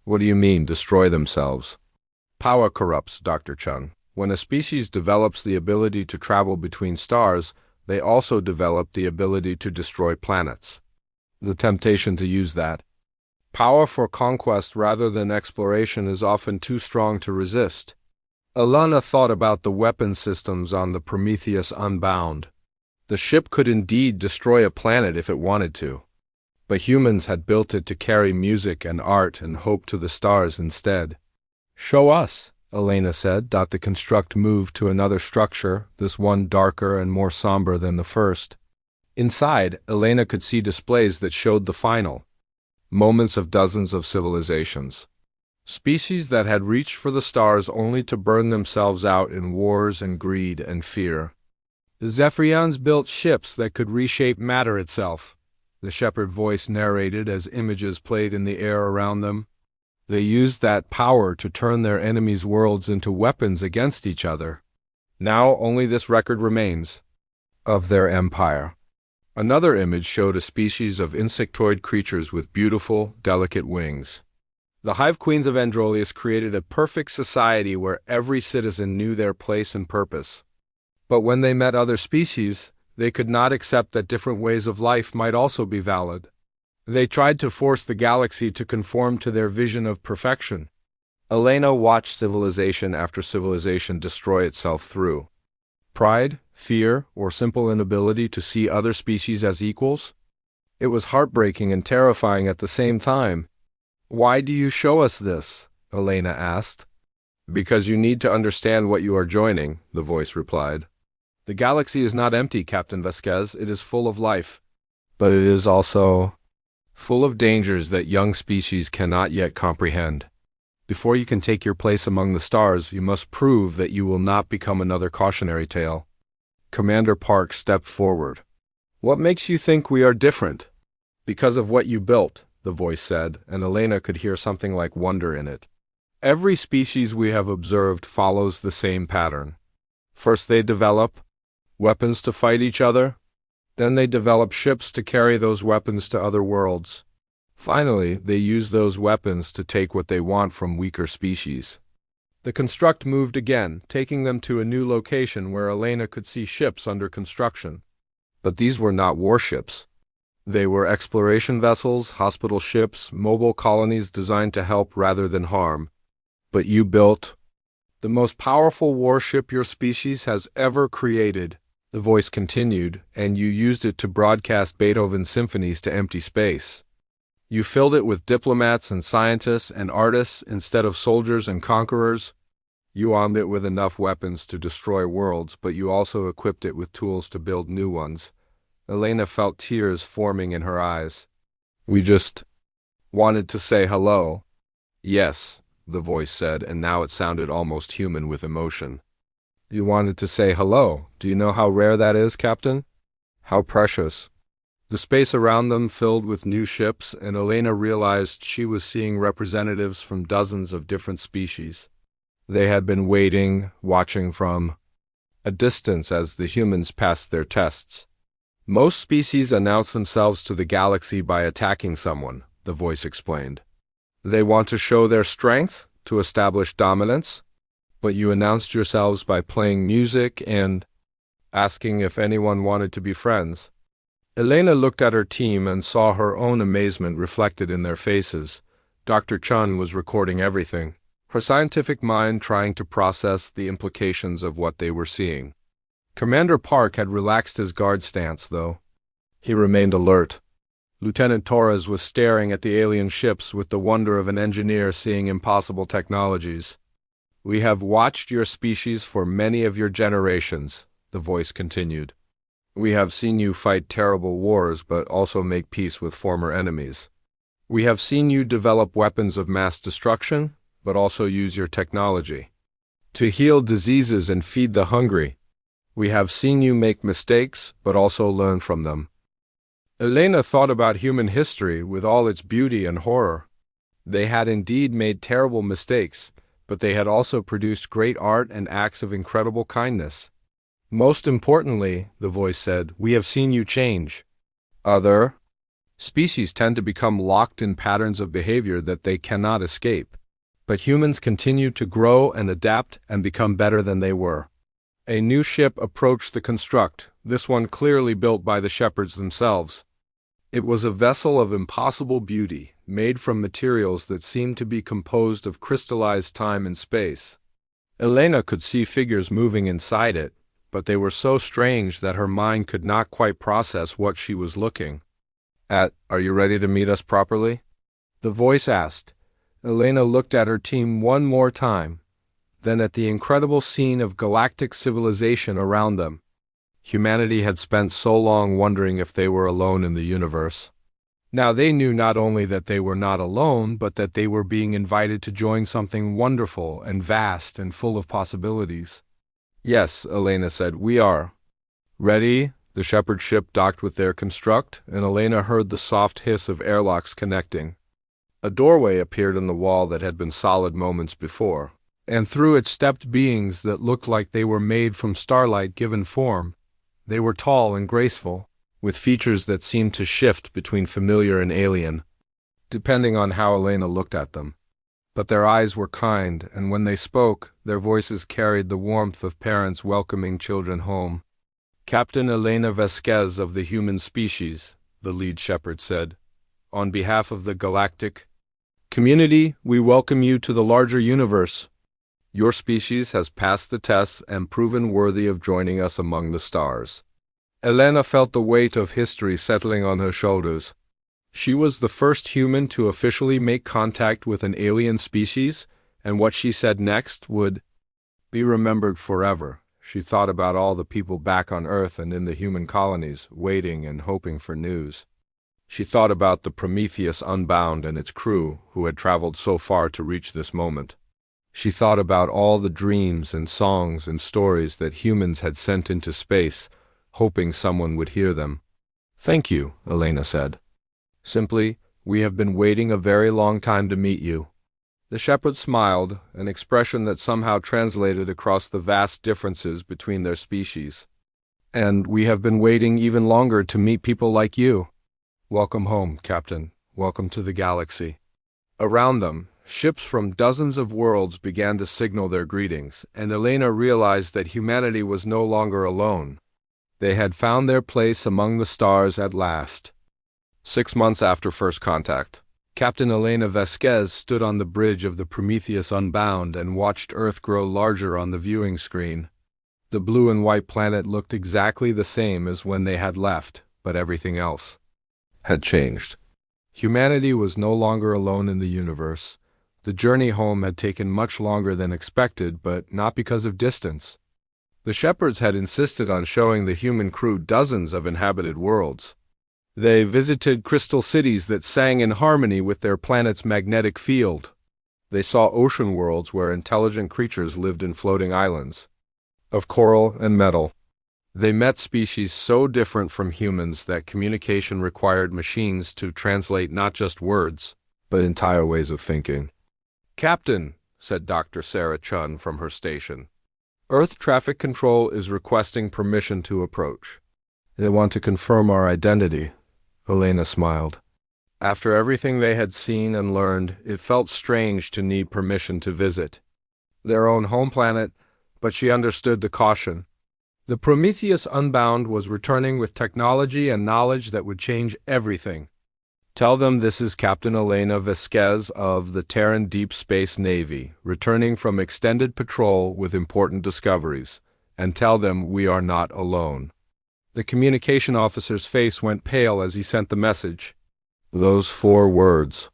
Speaker 1: "What do you mean, destroy themselves?" "Power corrupts, Dr. Chun. When a species develops the ability to travel between stars, they also develop the ability to destroy planets. The temptation to use that power for conquest rather than exploration is often too strong to resist." Elena thought about the weapon systems on the Prometheus Unbound. The ship could indeed destroy a planet if it wanted to, but humans had built it to carry music and art and hope to the stars instead. "Show us," Elena said. The construct moved to another structure, this one darker and more somber than the first. Inside, Elena could see displays that showed the final moments of dozens of civilizations. Species that had reached for the stars only to burn themselves out in wars and greed and fear. The Zephyrians built ships that could reshape matter itself. the shepherd voice narrated as images played in the air around them. They used that power to turn their enemies' worlds into weapons against each other. Now only this record remains of their empire. Another image showed a species of insectoid creatures with beautiful, delicate wings. The Hive Queens of Androlius created a perfect society where every citizen knew their place and purpose. But when they met other species, they could not accept that different ways of life might also be valid. They tried to force the galaxy to conform to their vision of perfection. Elena watched civilization after civilization destroy itself through pride, fear, or simple inability to see other species as equals. It was heartbreaking and terrifying at the same time. "Why do you show us this?" Elena asked. "Because you need to understand what you are joining," the voice replied. "The galaxy is not empty, Captain Vasquez. It is full of life. But it is also full of dangers that young species cannot yet comprehend. Before you can take your place among the stars, you must prove that you will not become another cautionary tale." Commander Park stepped forward. "What makes you think we are different?" "Because of what you built," the voice said, and Elena could hear something like wonder in it. "Every species we have observed follows the same pattern. First they develop weapons to fight each other. Then they develop ships to carry those weapons to other worlds. Finally, they use those weapons to take what they want from weaker species." The construct moved again, taking them to a new location where Elena could see ships under construction. But these were not warships. They were exploration vessels, hospital ships, mobile colonies designed to help rather than harm. "But you built the most powerful warship your species has ever created," the voice continued, "and you used it to broadcast Beethoven's symphonies to empty space. You filled it with diplomats and scientists and artists instead of soldiers and conquerors. You armed it with enough weapons to destroy worlds, but you also equipped it with tools to build new ones." Elena felt tears forming in her eyes. "We just wanted to say hello." "Yes," the voice said, and now it sounded almost human with emotion. "You wanted to say hello. Do you know how rare that is, Captain? How precious." The space around them filled with new ships, and Elena realized she was seeing representatives from dozens of different species. They had been waiting, watching from a distance as the humans passed their tests. "Most species announce themselves to the galaxy by attacking someone," the voice explained. "They want to show their strength, to establish dominance. But you announced yourselves by playing music and asking if anyone wanted to be friends." Elena looked at her team and saw her own amazement reflected in their faces. Dr. Chun was recording everything, her scientific mind trying to process the implications of what they were seeing. Commander Park had relaxed his guard stance, though. He remained alert. Lieutenant Torres was staring at the alien ships with the wonder of an engineer seeing impossible technologies. "We have watched your species for many of your generations," the voice continued. "We have seen you fight terrible wars but also make peace with former enemies. We have seen you develop weapons of mass destruction, but also use your technology to heal diseases and feed the hungry. We have seen you make mistakes, but also learn from them." Elena thought about human history with all its beauty and horror. They had indeed made terrible mistakes, but they had also produced great art and acts of incredible kindness. "Most importantly," the voice said, "we have seen you change. Other species tend to become locked in patterns of behavior that they cannot escape. But humans continue to grow and adapt and become better than they were." A new ship approached the construct, this one clearly built by the shepherds themselves. It was a vessel of impossible beauty, made from materials that seemed to be composed of crystallized time and space. Elena could see figures moving inside it, but they were so strange that her mind could not quite process what she was looking at. "Are you ready to meet us properly?" the voice asked. Elena looked at her team one more time, then at the incredible scene of galactic civilization around them. Humanity had spent so long wondering if they were alone in the universe. Now they knew not only that they were not alone, but that they were being invited to join something wonderful and vast and full of possibilities. "Yes," Elena said, "we are." "Ready?" The shepherd ship docked with their construct, and Elena heard the soft hiss of airlocks connecting. A doorway appeared in the wall that had been solid moments before, and through it stepped beings that looked like they were made from starlight given form. They were tall and graceful, with features that seemed to shift between familiar and alien, depending on how Elena looked at them. But their eyes were kind, and when they spoke, their voices carried the warmth of parents welcoming children home. "Captain Elena Vasquez of the human species," the lead shepherd said, "on behalf of the galactic community, we welcome you to the larger universe. Your species has passed the tests and proven worthy of joining us among the stars." Elena felt the weight of history settling on her shoulders. She was the first human to officially make contact with an alien species, and what she said next would be remembered forever. She thought about all the people back on Earth and in the human colonies, waiting and hoping for news. She thought about the Prometheus Unbound and its crew, who had traveled so far to reach this moment. She thought about all the dreams and songs and stories that humans had sent into space, hoping someone would hear them. "Thank you," Elena said. "Simply, we have been waiting a very long time to meet you." The shepherd smiled, an expression that somehow translated across the vast differences between their species. "And we have been waiting even longer to meet people like you. Welcome home, Captain. Welcome to the galaxy." Around them, ships from dozens of worlds began to signal their greetings, and Elena realized that humanity was no longer alone. They had found their place among the stars at last. 6 months after first contact, Captain Elena Vasquez stood on the bridge of the Prometheus Unbound and watched Earth grow larger on the viewing screen. The blue and white planet looked exactly the same as when they had left, but everything else had changed. Humanity was no longer alone in the universe. The journey home had taken much longer than expected, but not because of distance. The shepherds had insisted on showing the human crew dozens of inhabited worlds. They visited crystal cities that sang in harmony with their planet's magnetic field. They saw ocean worlds where intelligent creatures lived in floating islands of coral and metal. They met species so different from humans that communication required machines to translate not just words, but entire ways of thinking. "Captain," said Dr. Sarah Chun from her station, "Earth Traffic Control is requesting permission to approach." "They want to confirm our identity," Elena smiled. After everything they had seen and learned, it felt strange to need permission to visit their own home planet, but she understood the caution. The Prometheus Unbound was returning with technology and knowledge that would change everything. "Tell them this is Captain Elena Vasquez of the Terran Deep Space Navy, returning from extended patrol with important discoveries, and tell them we are not alone." The communication officer's face went pale as he sent the message. Those 4 words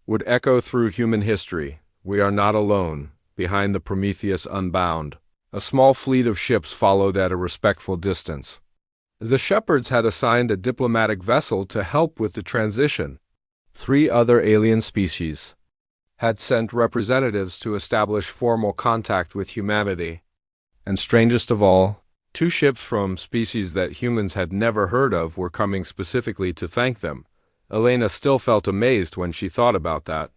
Speaker 1: would echo through human history. "We are not alone," behind the Prometheus Unbound. A small fleet of ships followed at a respectful distance. The shepherds had assigned a diplomatic vessel to help with the transition. 3 other alien species had sent representatives to establish formal contact with humanity. And strangest of all, 2 ships from species that humans had never heard of were coming specifically to thank them. Elena still felt amazed when she thought about that.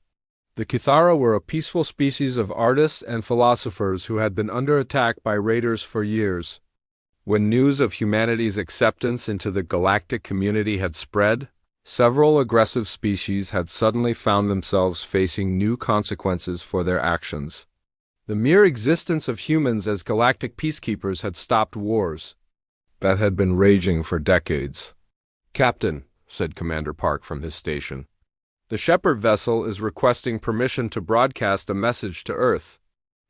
Speaker 1: The Kithara were a peaceful species of artists and philosophers who had been under attack by raiders for years. When news of humanity's acceptance into the galactic community had spread, several aggressive species had suddenly found themselves facing new consequences for their actions. The mere existence of humans as galactic peacekeepers had stopped wars that had been raging for decades. "Captain," said Commander Park from his station, "the shepherd vessel is requesting permission to broadcast a message to Earth."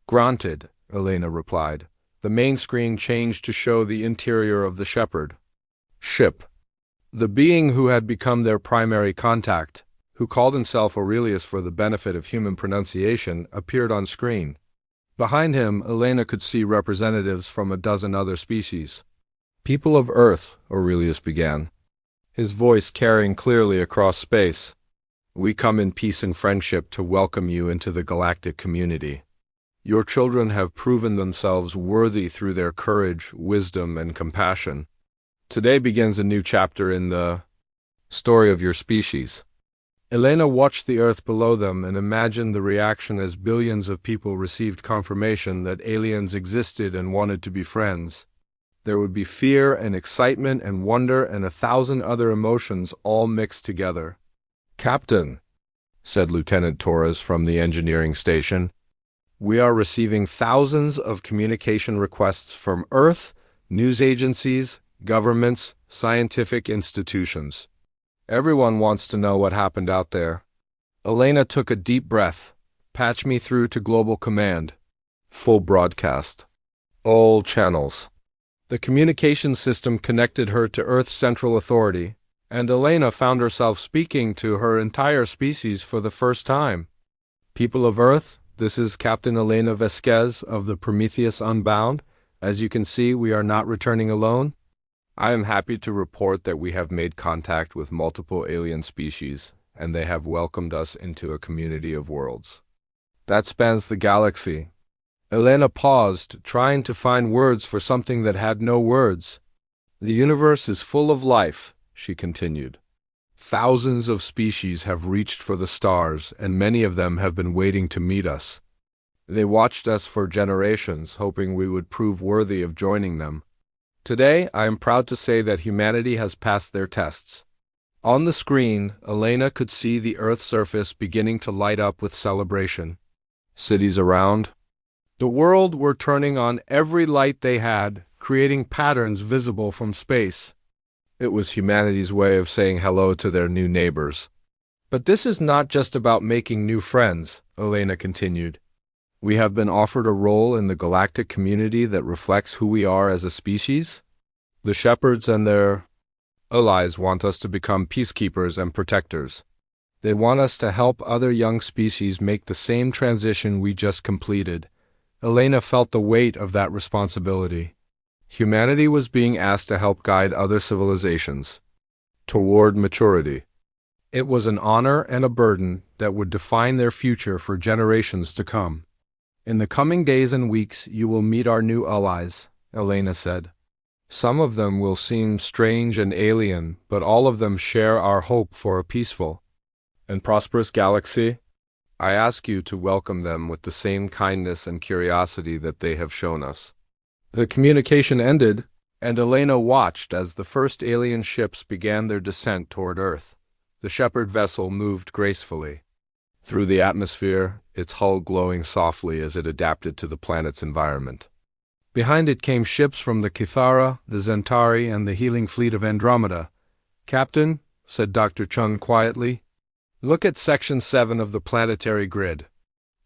Speaker 1: "Granted," Elena replied. The main screen changed to show the interior of the shepherd ship. The being who had become their primary contact, who called himself Aurelius for the benefit of human pronunciation, appeared on screen. Behind him, Elena could see representatives from a dozen other species. "People of Earth," Aurelius began, his voice carrying clearly across space, "we come in peace and friendship to welcome you into the galactic community. Your children have proven themselves worthy through their courage, wisdom, and compassion. Today begins a new chapter in the story of your species. Elena watched the Earth below them and imagined the reaction as billions of people received confirmation that aliens existed and wanted to be friends. There would be fear and excitement and wonder and 1,000 other emotions all mixed together. "Captain," said Lieutenant Torres from the engineering station, "we are receiving thousands of communication requests from Earth, news agencies, governments, scientific institutions. Everyone wants to know what happened out there." Elena took a deep breath. "Patch me through to Global Command." Full broadcast. All channels. The communication system connected her to Earth's Central Authority, and Elena found herself speaking to her entire species for the first time. "People of Earth, this is Captain Elena Vasquez of the Prometheus Unbound. As you can see, we are not returning alone. I am happy to report that we have made contact with multiple alien species, and they have welcomed us into a community of worlds that spans the galaxy." Elena paused, trying to find words for something that had no words. "The universe is full of life," she continued. "Thousands of species have reached for the stars, and many of them have been waiting to meet us. They watched us for generations, hoping we would prove worthy of joining them. Today, I am proud to say that humanity has passed their tests." On the screen, Elena could see the Earth's surface beginning to light up with celebration. Cities around the world were turning on every light they had, creating patterns visible from space. It was humanity's way of saying hello to their new neighbors. "But this is not just about making new friends," Elena continued. "We have been offered a role in the galactic community that reflects who we are as a species. The shepherds and their allies want us to become peacekeepers and protectors. They want us to help other young species make the same transition we just completed." Elena felt the weight of that responsibility. Humanity was being asked to help guide other civilizations toward maturity. It was an honor and a burden that would define their future for generations to come. "In the coming days and weeks, you will meet our new allies," Elena said. "Some of them will seem strange and alien, but all of them share our hope for a peaceful and prosperous galaxy. I ask you to welcome them with the same kindness and curiosity that they have shown us." The communication ended, and Elena watched as the first alien ships began their descent toward Earth. The Shepherd vessel moved gracefully through the atmosphere, its hull glowing softly as it adapted to the planet's environment. Behind it came ships from the Kithara, the Zentari, and the healing fleet of Andromeda. "Captain," said Dr. Chung quietly, "look at Section 7 of the planetary grid."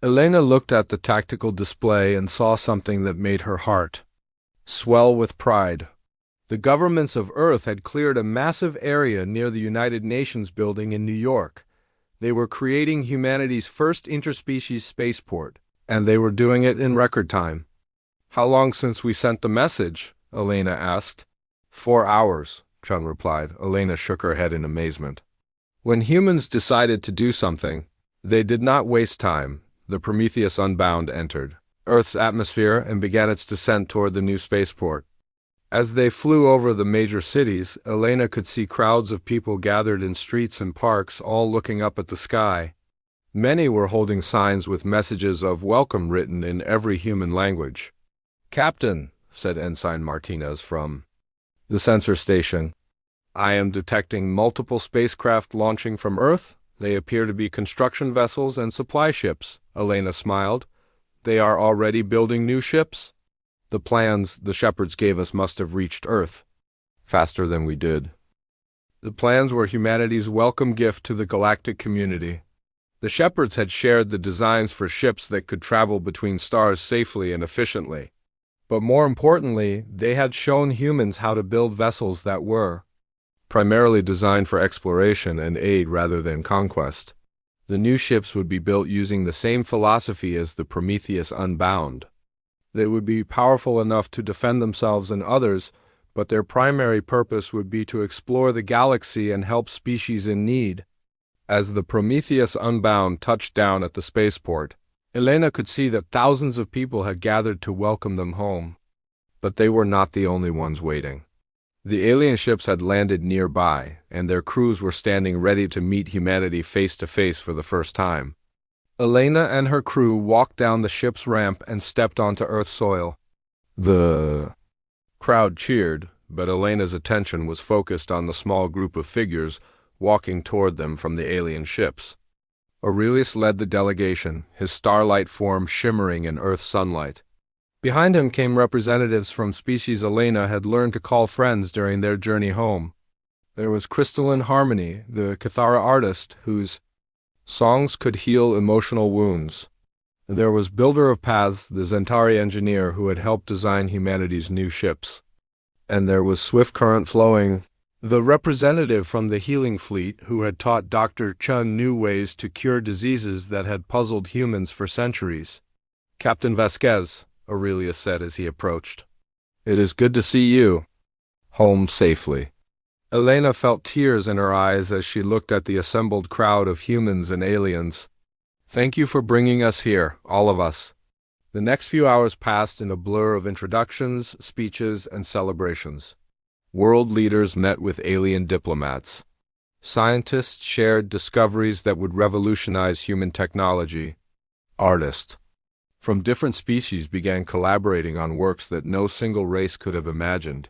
Speaker 1: Elena looked at the tactical display and saw something that made her heart swell with pride. The governments of Earth had cleared a massive area near the United Nations building in New York. They were creating humanity's first interspecies spaceport, and they were doing it in record time. "How long since we sent the message?" Elena asked. 4 hours, Chung replied. Elena shook her head in amazement. When humans decided to do something, they did not waste time. The Prometheus Unbound entered Earth's atmosphere and began its descent toward the new spaceport. As they flew over the major cities, Elena could see crowds of people gathered in streets and parks, all looking up at the sky. Many were holding signs with messages of welcome written in every human language. "Captain," said Ensign Martinez from the sensor station, "I am detecting multiple spacecraft launching from Earth. They appear to be construction vessels and supply ships." Elena smiled. "They are already building new ships?" "The plans the shepherds gave us must have reached Earth faster than we did." The plans were humanity's welcome gift to the galactic community. The shepherds had shared the designs for ships that could travel between stars safely and efficiently. But more importantly, they had shown humans how to build vessels that were primarily designed for exploration and aid rather than conquest. The new ships would be built using the same philosophy as the Prometheus Unbound. They would be powerful enough to defend themselves and others, but their primary purpose would be to explore the galaxy and help species in need. As the Prometheus Unbound touched down at the spaceport, Elena could see that thousands of people had gathered to welcome them home. But they were not the only ones waiting. The alien ships had landed nearby, and their crews were standing ready to meet humanity face to face for the first time. Elena and her crew walked down the ship's ramp and stepped onto Earth soil. The crowd cheered, but Elena's attention was focused on the small group of figures walking toward them from the alien ships. Aurelius led the delegation, his starlight form shimmering in Earth sunlight. Behind him came representatives from species Elena had learned to call friends during their journey home. There was Crystalline Harmony, the Kithara artist, whose songs could heal emotional wounds. There was Builder of Paths, the Zentari engineer who had helped design humanity's new ships. And there was Swift Current Flowing, the representative from the healing fleet who had taught Dr. Chung new ways to cure diseases that had puzzled humans for centuries. "Captain Vasquez," Aurelius said as he approached. "It is good to see you home safely." Elena felt tears in her eyes as she looked at the assembled crowd of humans and aliens. "Thank you for bringing us here, all of us." The next few hours passed in a blur of introductions, speeches, and celebrations. World leaders met with alien diplomats. Scientists shared discoveries that would revolutionize human technology. Artists from different species began collaborating on works that no single race could have imagined.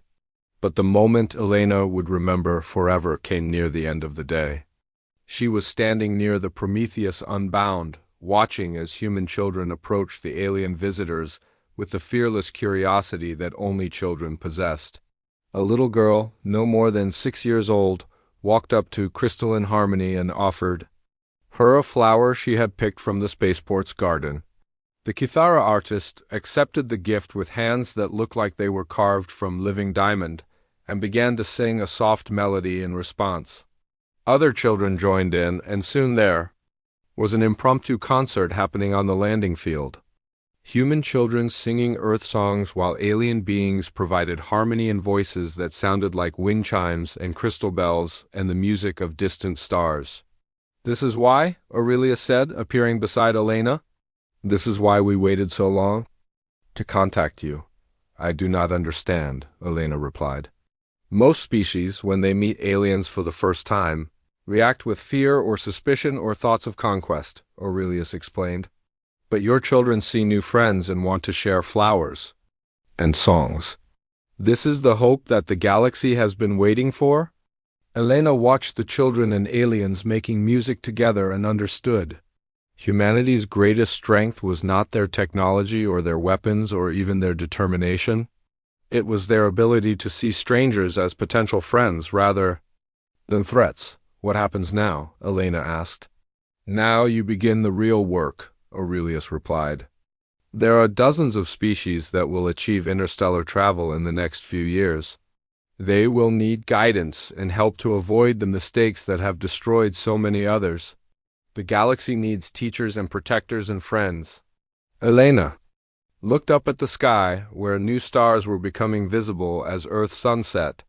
Speaker 1: But the moment Elena would remember forever came near the end of the day. She was standing near the Prometheus Unbound, watching as human children approached the alien visitors with the fearless curiosity that only children possessed. A little girl, no more than 6 years old, walked up to Crystalline Harmony and offered her a flower she had picked from the spaceport's garden. The Kithara artist accepted the gift with hands that looked like they were carved from living diamond and began to sing a soft melody in response. Other children joined in, and soon there was an impromptu concert happening on the landing field. Human children singing Earth songs while alien beings provided harmony and voices that sounded like wind chimes and crystal bells and the music of distant stars. "This is why," Aurelius said, appearing beside Elena. "This is why we waited so long." "To contact you." "I do not understand," Elena replied. "Most species, when they meet aliens for the first time, react with fear or suspicion or thoughts of conquest," Aurelius explained. "But your children see new friends and want to share flowers and songs. This is the hope that the galaxy has been waiting for." Elena watched the children and aliens making music together and understood. Humanity's greatest strength was not their technology or their weapons or even their determination. It was their ability to see strangers as potential friends rather than threats. "What happens now?" Elena asked. "Now you begin the real work," Aurelius replied. "There are dozens of species that will achieve interstellar travel in the next few years. They will need guidance and help to avoid the mistakes that have destroyed so many others. The galaxy needs teachers and protectors and friends." Elena looked up at the sky, where new stars were becoming visible as Earth's sun set.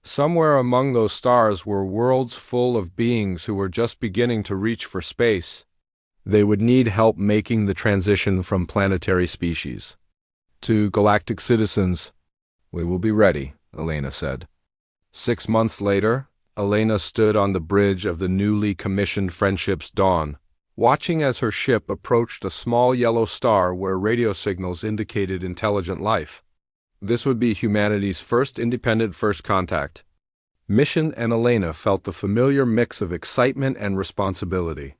Speaker 1: Somewhere among those stars were worlds full of beings who were just beginning to reach for space. They would need help making the transition from planetary species to galactic citizens. "We will be ready," Elena said. 6 months later, Elena stood on the bridge of the newly commissioned Friendship's Dawn, watching as her ship approached a small yellow star where radio signals indicated intelligent life. This would be humanity's first independent first contact. Mission and Elena felt the familiar mix of excitement and responsibility.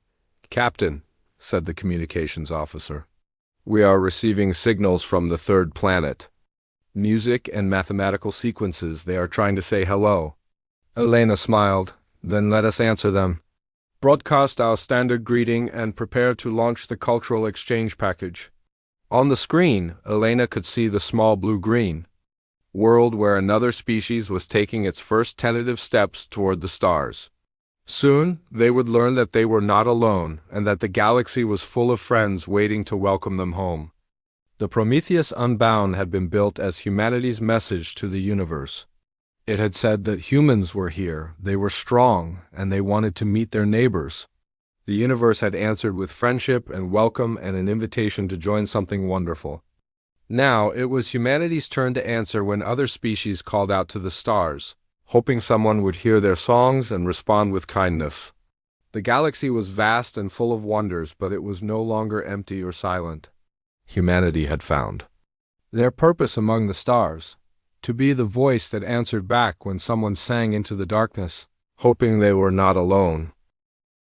Speaker 1: "Captain," said the communications officer, "we are receiving signals from the third planet. Music and mathematical sequences. They are trying to say hello." Elena smiled. "Then let us answer them. Broadcast our standard greeting and prepare to launch the cultural exchange package." On the screen, Elena could see the small blue-green world where another species was taking its first tentative steps toward the stars. Soon, they would learn that they were not alone and that the galaxy was full of friends waiting to welcome them home. The Prometheus Unbound had been built as humanity's message to the universe. It had said that humans were here, they were strong, and they wanted to meet their neighbors. The universe had answered with friendship and welcome and an invitation to join something wonderful. Now it was humanity's turn to answer when other species called out to the stars, hoping someone would hear their songs and respond with kindness. The galaxy was vast and full of wonders, but it was no longer empty or silent. Humanity had found their purpose among the stars, to be the voice that answered back when someone sang into the darkness, hoping they were not alone.